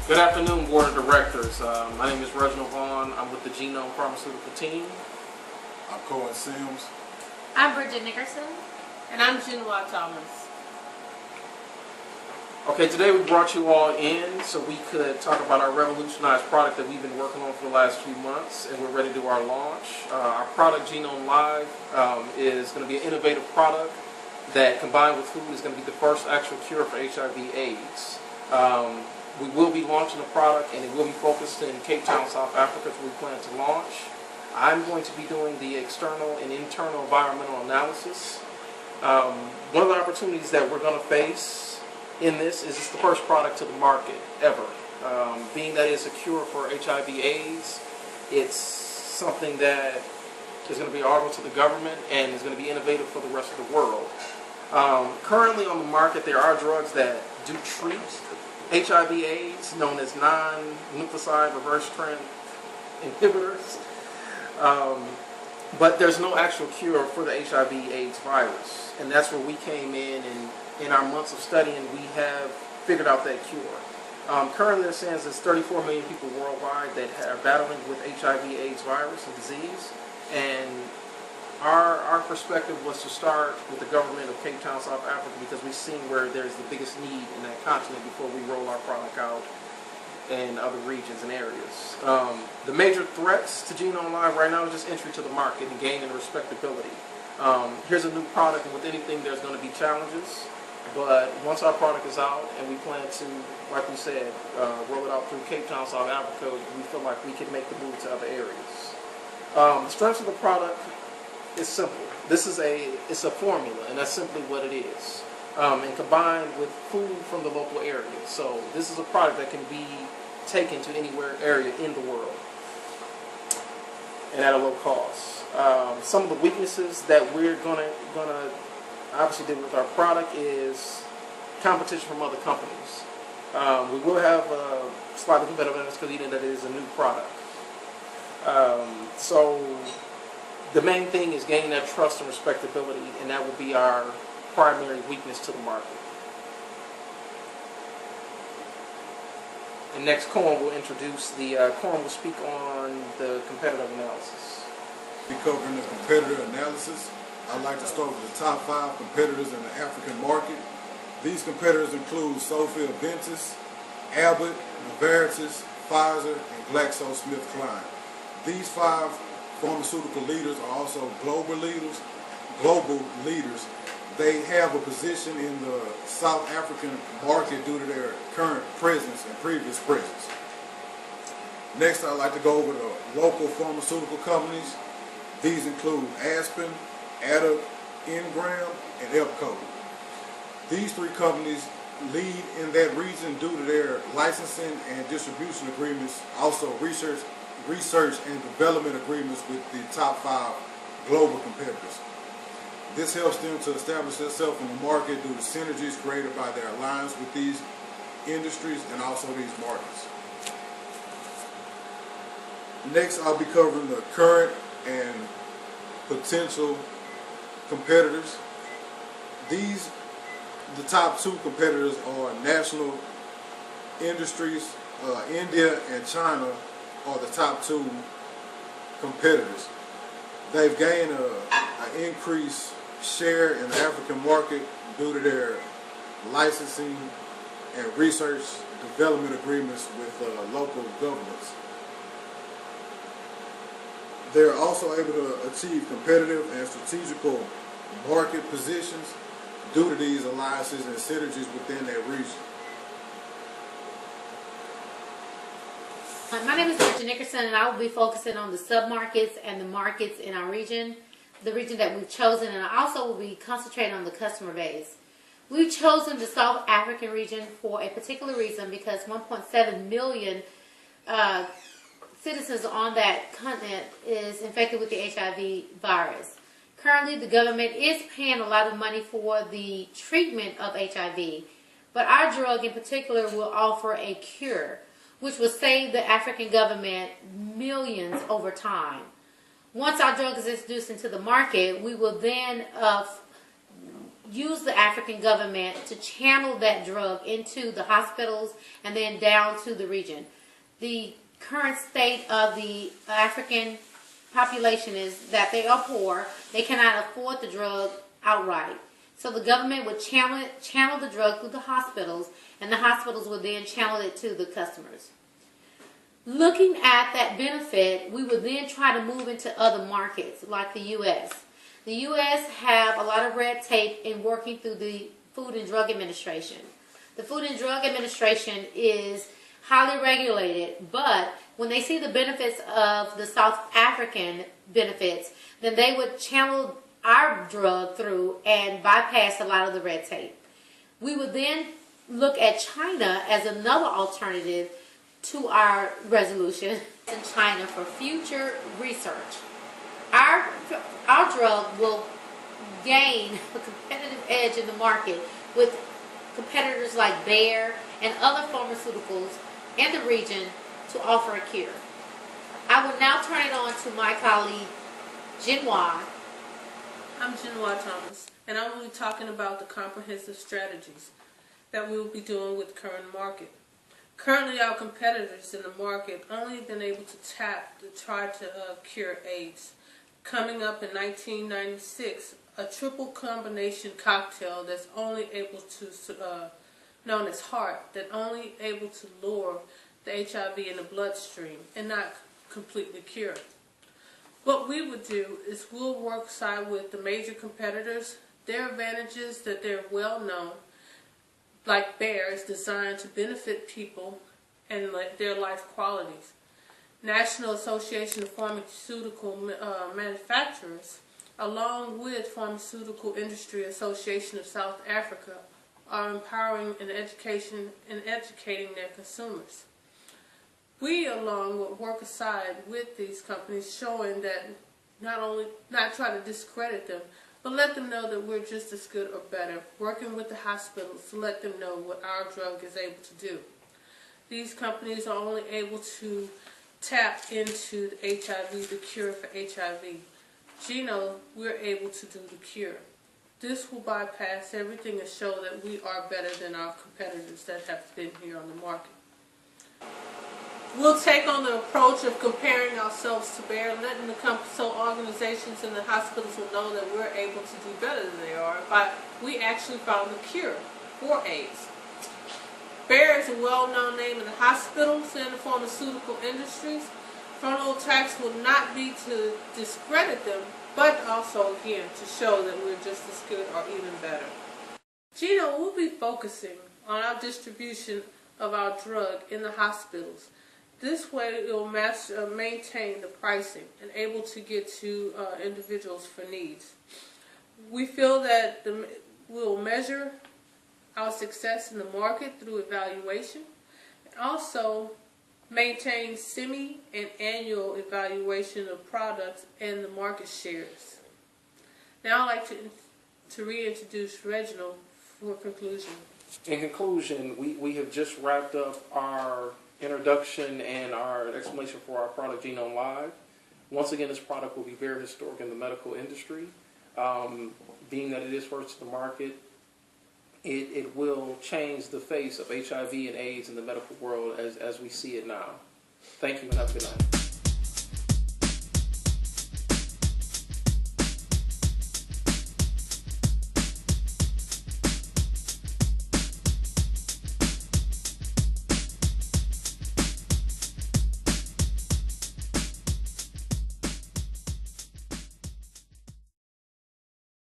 Good afternoon, Board of Directors. My name is Reginald Vaughn. I'm with the Genome Pharmaceutical team. I'm Cohen Sims. I'm Bridget Nickerson. And I'm Genoa Thomas. Okay, today we brought you all in so we could talk about our revolutionized product that we've been working on for the last few months, and we're ready to do our launch. Our product, Genome Live, is going to be an innovative product that, combined with food, is going to be the first actual cure for HIV/AIDS. We will be launching a product, and it will be focused in Cape Town, South Africa, where we plan to launch. I'm going to be doing the external and internal environmental analysis. One of the opportunities that we're going to face in this is it's the first product to the market ever. Being that it's a cure for HIV/AIDS, it's something that is going to be honorable to the government and is going to be innovative for the rest of the world. Currently on the market, there are drugs that do treat HIV/AIDS, known as non-nucleoside reverse trend inhibitors, but there's no actual cure for the HIV/AIDS virus, and that's where we came in, and in our months of studying, we have figured out that cure. Currently, there stands as 34 million people worldwide that are battling with HIV/AIDS virus and disease, and our perspective was to start with the government of Cape Town, South Africa, because we've seen where there's the biggest need in that continent before we roll our product out in other regions and areas. The major threats to Genome Live right now is just entry to the market and gaining respectability. Here's a new product, and with anything there's going to be challenges, but once our product is out and we plan to, like we said, roll it out through Cape Town, South Africa, we feel like we can make the move to other areas. The strengths of the product is simple. It's a formula, and that's simply what it is. And combined with food from the local area. So this is a product that can be taken to anywhere area in the world and at a low cost. Some of the weaknesses that we're gonna obviously deal with our product is competition from other companies. We will have slightly competitiveness because even that it is a new product. So the main thing is gaining that trust and respectability, and that will be our primary weakness to the market. And next, Cohen will introduce Cohen will speak on the competitive analysis. We're covering the competitor analysis. I'd like to start with the top 5 competitors in the African market. These competitors include Sophia Ventus, Abbott, Novartis, Pfizer, and GlaxoSmithKline. These 5 pharmaceutical leaders are also global leaders. They have a position in the South African market due to their current presence and previous presence. Next, I'd like to go over the local pharmaceutical companies. These include Aspen, Abbott, Ingram, and Epco. These 3 companies lead in that region due to their licensing and distribution agreements, also research and development agreements with the top 5 global competitors. This helps them to establish themselves in the market due to synergies created by their alliance with these industries and also these markets. Next, I'll be covering the current and potential competitors. The top 2 competitors are national industries. India and China are the top 2 competitors. They've gained an increased share in the African market due to their licensing and research development agreements with local governments. They're also able to achieve competitive and strategical market positions due to these alliances and synergies within that region. My name is Bridget Nickerson, and I will be focusing on the sub-markets and the markets in our region, the region that we've chosen, and I also will be concentrating on the customer base. We've chosen the South African region for a particular reason because 1.7 million citizens on that continent is infected with the HIV virus. Currently, the government is paying a lot of money for the treatment of HIV, but our drug in particular will offer a cure, which will save the African government millions over time. Once our drug is introduced into the market, we will then use the African government to channel that drug into the hospitals and then down to the region. The current state of the African population is that they are poor. They cannot afford the drug outright. So the government would channel the drug through the hospitals, and the hospitals would then channel it to the customers. Looking at that benefit, we would then try to move into other markets like the U.S. The U.S. have a lot of red tape in working through the Food and Drug Administration. The Food and Drug Administration is highly regulated, but when they see the benefits of the South African benefits, then they would channel our drug through and bypass a lot of the red tape. We would then look at China as another alternative to our resolution in China for future research. Our drug will gain a competitive edge in the market with competitors like Bayer and other pharmaceuticals in the region to offer a cure. I will now turn it on to my colleague, Genoa. I'm Genoa Thomas, and I will be talking about the comprehensive strategies that we will be doing with the current market. Currently, our competitors in the market only been able to try to cure AIDS. Coming up in 1996, a triple combination cocktail that's only able to, known as HAART, that only able to lower the HIV in the bloodstream and not completely cure it. What we would do is we'll work side with the major competitors. Their advantages that they're well known, like Bayer, is designed to benefit people and their life qualities. National Association of Pharmaceutical Manufacturers, along with Pharmaceutical Industry Association of South Africa, are empowering and educating their consumers. We, along, will work aside with these companies, showing that not try to discredit them, but let them know that we're just as good or better, working with the hospitals to let them know what our drug is able to do. These companies are only able to tap into the HIV, the cure for HIV. Genome, we're able to do the cure. This will bypass everything and show that we are better than our competitors that have been here on the market. We'll take on the approach of comparing ourselves to Bayer, letting so organizations and the hospitals will know that we're able to do better than they are. But we actually found the cure for AIDS. Bayer is a well-known name in the hospitals and the pharmaceutical industries. Frontal attacks will not be to discredit them, but also, again, to show that we're just as good or even better. Genome will be focusing on our distribution of our drug in the hospitals. This way it will maintain the pricing and able to get to individuals for needs. We feel that we'll measure our success in the market through evaluation and also maintain semi and annual evaluation of products and the market shares. Now I'd like to reintroduce Reginald for conclusion. In conclusion, we have just wrapped up our introduction and our explanation for our product, Genome Live. Once again, this product will be very historic in the medical industry. Being that it is first to the market, it will change the face of HIV and AIDS in the medical world as we see it now. Thank you and have a good night.